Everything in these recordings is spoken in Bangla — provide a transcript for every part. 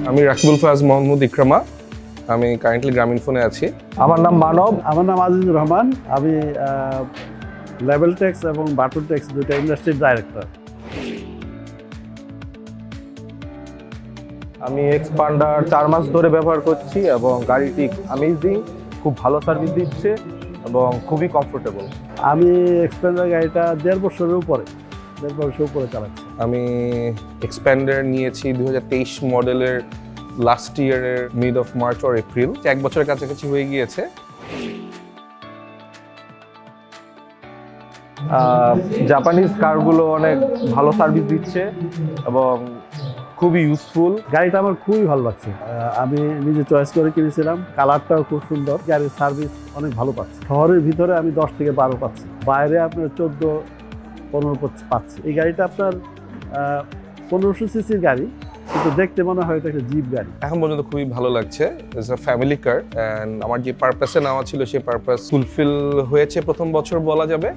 আমি রাকিবুল ফায়াজ মোহাম্মদ ইকরামা। আমি কারেন্টলি গ্রামীণফোনে আছি। আমার নাম মানব। আমার নাম আজিজুর রহমান। আমি লেভেল টেক্স এবং বাটন টেক্স দুটো ইন্ডাস্ট্রির ডাইরেক্টর। আমি এক্সপান্ডার 4 মাস ধরে ব্যবহার করছি এবং গাড়িটি অ্যামেজিং, খুব ভালো সার্ভিস দিচ্ছে এবং খুবই কমফোর্টেবল। আমি এক্সপেন্ডার গাড়িটা 1.5 বছরের উপরে চালাচ্ছি। আমি এক্সপ্যান্ডার নিয়েছি 2023 মডেলের লাস্ট ইয়ারের mid of March or April. 1 বছরের কাছাকাছি হয়ে গিয়েছে। জাপানিজ কারগুলো অনেক ভালো সার্ভিস দিচ্ছে এবং খুবই ইউজফুল। গাড়িটা আমার খুবই ভালো লাগছে। আমি নিজে চয়েস করে কিনেছিলাম। কালারটাও খুব সুন্দর। গাড়ির সার্ভিস অনেক ভালো পাচ্ছি। শহরের ভিতরে আমি 10 থেকে 12 পাচ্ছি, বাইরে আপনার 14-15 পাচ্ছি। এই গাড়িটা আপনার 1500 সিসির গাড়ি, কিন্তু দেখতে মনে হয় এটা একটা জিপ গাড়ি। এখন পর্যন্ত খুবই ভালো লাগছে। It's a family car and আমার যে পারপাসে নেওয়া ছিল সেই পারপাস ফুলফিল হয়েছে প্রথম বছর বলা যাবে।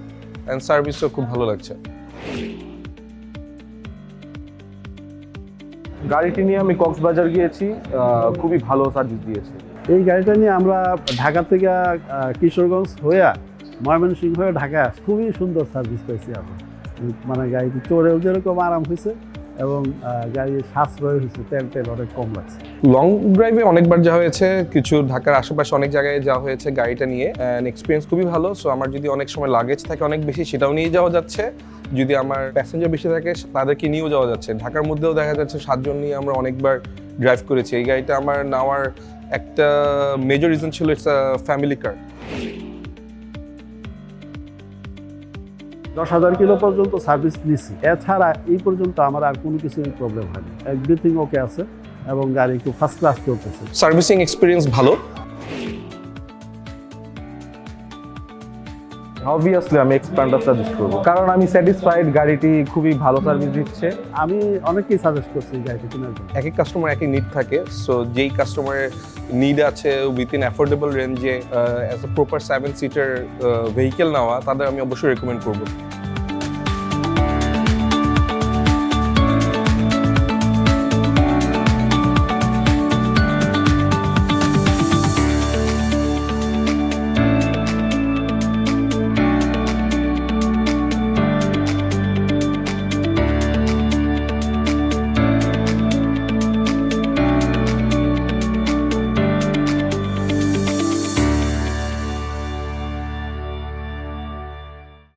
অ্যান্ড সার্ভিসও খুব ভালো লাগছে। গাড়িটি নিয়ে আমি কক্সবাজার গিয়েছি, খুবই ভালো সার্ভিস দিয়েছে। এই গাড়িটা নিয়ে আমরা ঢাকা থেকে কিশোরগঞ্জ হয়ে ময়মনসিংহ হয়ে ঢাকা খুবই সুন্দর সার্ভিস পেয়েছি আমরা। মানে গাড়িতে চড়েও যেরকম আরাম হয়েছে এবং গাড়ির সাশ্রয় হয়েছে, তেল অনেক কম লাগছে। লং ড্রাইভে অনেকবার যাওয়া হয়েছে, কিছু ঢাকার আশেপাশে অনেক জায়গায় যাওয়া হয়েছে গাড়িটা নিয়ে। অ্যান্ড এক্সপিরিয়েন্স খুবই ভালো। সো আমার যদি অনেক সময় লাগেজ থাকে অনেক বেশি, সেটাও নিয়ে যাওয়া যাচ্ছে। যদি আমার প্যাসেঞ্জার বেশি থাকে তাদেরকে নিয়েও যাওয়া যাচ্ছে। ঢাকার মধ্যেও দেখা যাচ্ছে 7 জন নিয়ে আমরা অনেকবার ড্রাইভ করেছি। এই গাড়িটা আমার নেওয়ার একটা মেজর রিজন ছিল it's a family car. 10,000 kilo পর্যন্ত সার্ভিস নিছি। এছাড়া এই পর্যন্ত আমার আর কোনো কিছুরই প্রবলেম হয়নি। এভরিথিং ওকে আছে এবং গাড়ি খুব ফার্স্ট ক্লাস চলতেছে। সার্ভিসিং এক্সপিরিয়েন্স ভালো। অবভিয়াসলি আমি এক্সপান্ডার সাজেস্ট করবো, কারণ আমি স্যাটিসফাইড। গাড়িটি খুবই ভালো সার্ভিস দিচ্ছে। আমি অনেককেই সাজেস্ট করছি এই গাড়িটি কেনার জন্য। এক এক কাস্টমার এক এক নিড থাকে। সো যেই কাস্টমারের নিড আছে উইথিন অ্যাফোর্ডেবল রেঞ্জে as a proper 7 seater vehicle নেওয়া, তাদের আমি অবশ্যই রেকমেন্ড করবো।